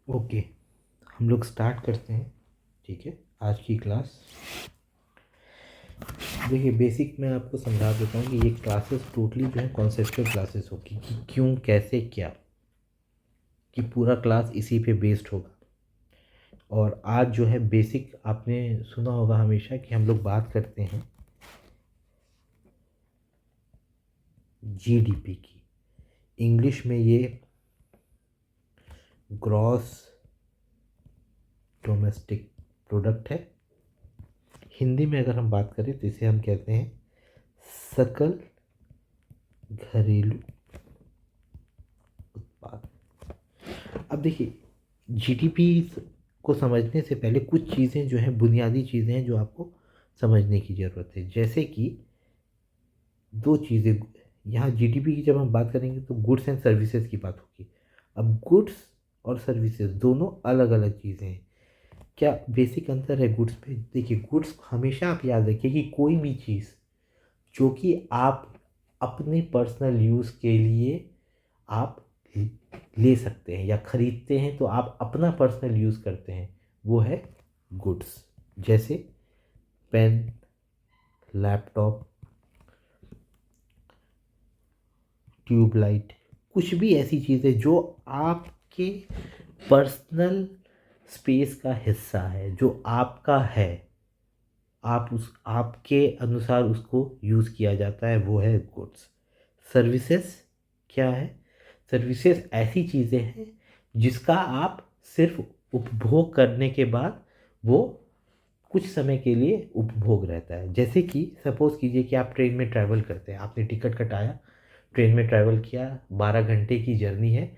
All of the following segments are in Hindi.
ओके, हम लोग स्टार्ट करते हैं। ठीक है, आज की क्लास। देखिए, बेसिक मैं आपको समझा देता हूँ कि ये क्लासेस टोटली जो है कॉन्सेप्चुअल क्लासेस होगी कि क्यों, कैसे, क्या, कि पूरा क्लास इसी पे बेस्ड होगा। और आज जो है बेसिक आपने सुना होगा हमेशा कि हम लोग बात करते हैं जीडीपी की। इंग्लिश में ये ग्रॉस डोमेस्टिक प्रोडक्ट है। हिंदी में अगर हम बात करें तो इसे हम कहते हैं सकल घरेलू उत्पाद। अब देखिए, जीडीपी को समझने से पहले कुछ चीज़ें जो हैं, बुनियादी चीज़ें हैं जो आपको समझने की ज़रूरत है। जैसे कि दो चीज़ें यहाँ जीडीपी की जब हम बात करेंगे तो गुड्स एंड सर्विसेज की बात होगी। अब गुड्स और सर्विसेज दोनों अलग अलग चीज़ें हैं। क्या बेसिक अंतर है गुड्स पे? देखिए, गुड्स हमेशा आप याद रखिए कि कोई भी चीज़ जो कि आप अपने पर्सनल यूज़ के लिए आप ले सकते हैं या ख़रीदते हैं, तो आप अपना पर्सनल यूज़ करते हैं, वो है गुड्स। जैसे पेन, लैपटॉप, ट्यूबलाइट, कुछ भी ऐसी चीज़ें जो आपके पर्सनल स्पेस का हिस्सा है, जो आपका है, आप उस आपके अनुसार उसको यूज़ किया जाता है, वो है गुड्स। सर्विसेज क्या है? सर्विसेज ऐसी चीज़ें हैं जिसका आप सिर्फ उपभोग करने के बाद वो कुछ समय के लिए उपभोग रहता है। जैसे कि सपोज़ कीजिए कि आप ट्रेन में ट्रैवल करते हैं, आपने टिकट कटाया, ट्रेन में ट्रैवल किया, 12 घंटे की जर्नी है,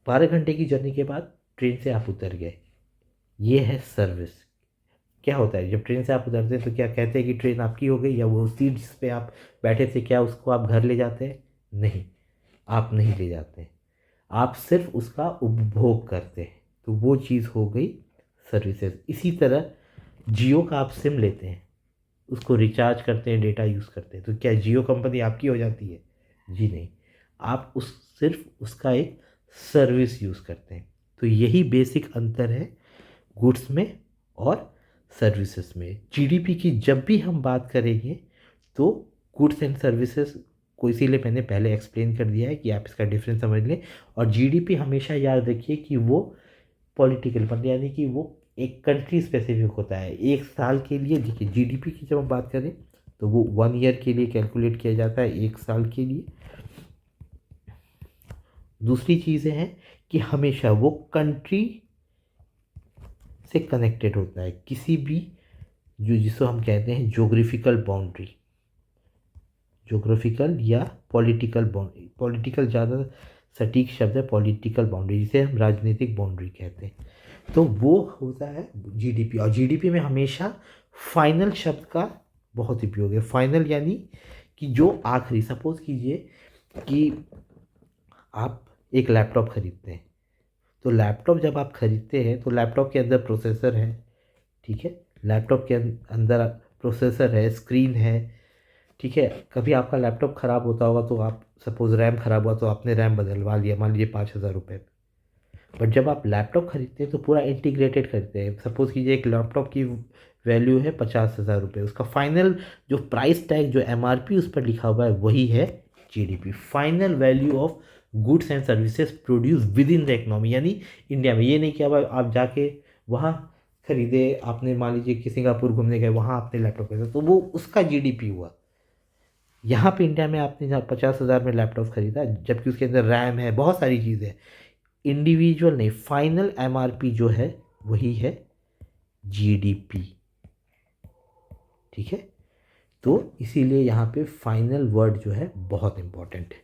12 घंटे की जर्नी के बाद ट्रेन से आप उतर गए, ये है सर्विस। क्या होता है जब ट्रेन से आप उतरते हैं तो क्या कहते हैं कि ट्रेन आपकी हो गई, या वो सीट जिस पे आप बैठे थे क्या उसको आप घर ले जाते हैं? नहीं, आप नहीं ले जाते हैं, आप सिर्फ उसका उपभोग करते हैं, तो वो चीज़ हो गई सर्विसेज। इसी तरह जियो का आप सिम लेते हैं, उसको रिचार्ज करते हैं, डेटा यूज़ करते हैं, तो क्या जियो कंपनी आपकी हो जाती है? जी नहीं, आप उस सिर्फ उसका एक सर्विस यूज़ करते हैं। तो यही बेसिक अंतर है गुड्स में और सर्विसेज में। जीडीपी की जब भी हम बात करेंगे तो गुड्स एंड सर्विसेज को इसीलिए मैंने पहले एक्सप्लेन कर दिया है कि आप इसका डिफरेंस समझ लें। और जीडीपी हमेशा याद रखिए कि वो पॉलिटिकल फंड, यानी कि वो एक कंट्री स्पेसिफिक होता है, एक साल के लिए। देखिए, जीडीपी की जब हम बात करें तो वो 1 ईयर के लिए कैलकुलेट किया जाता है, एक साल के लिए। दूसरी चीज़ें हैं कि हमेशा वो कंट्री से कनेक्टेड होता है, किसी भी जो जिसको हम कहते हैं जोग्राफिकल बाउंड्री, जोग्राफिकल या पॉलिटिकल बाउंड्री। पॉलिटिकल ज़्यादा सटीक शब्द है, पॉलिटिकल बाउंड्री जिसे हम राजनीतिक बाउंड्री कहते हैं, तो वो होता है जीडीपी। और जीडीपी में हमेशा फाइनल शब्द का बहुत उपयोग है। फाइनल यानी कि जो आखिरी, सपोज कीजिए कि आप एक लैपटॉप खरीदते हैं, तो लैपटॉप जब आप खरीदते हैं तो लैपटॉप के अंदर प्रोसेसर है, ठीक है, लैपटॉप के अंदर प्रोसेसर है, स्क्रीन है, ठीक है। कभी आपका लैपटॉप ख़राब होता होगा तो आप सपोज़ रैम ख़राब हुआ तो आपने रैम बदलवा लिया, मान लीजिए 5,000 रुपये। बट जब आप लैपटॉप खरीदते हैं तो पूरा इंटीग्रेटेड खरीदते हैं। सपोज़ कीजिए एक लैपटॉप की वैल्यू है 50,000 रुपये, उसका फाइनल जो प्राइस टैग, जो एमआरपी उस पर लिखा हुआ है, वही है GDP, final value of goods and services produce with in the economy, यानी इंडिया में। ये नहीं कि अब आप जाके वहाँ खरीदे, आपने मान लीजिए कि सिंगापुर घूमने गए, वहाँ आपने लैपटॉप खरीदा, तो वो उसका जीडीपी हुआ। यहाँ पे इंडिया में आपने जहाँ 50,000 में लैपटॉप खरीदा, जबकि उसके अंदर रैम है, बहुत सारी चीज़ें हैं, इंडिविजुअल नहीं, फाइनल एमआरपी जो है वही है जीडीपी, ठीक है। तो इसीलिए यहाँ पे फाइनल वर्ड जो है बहुत इंपॉर्टेंट है।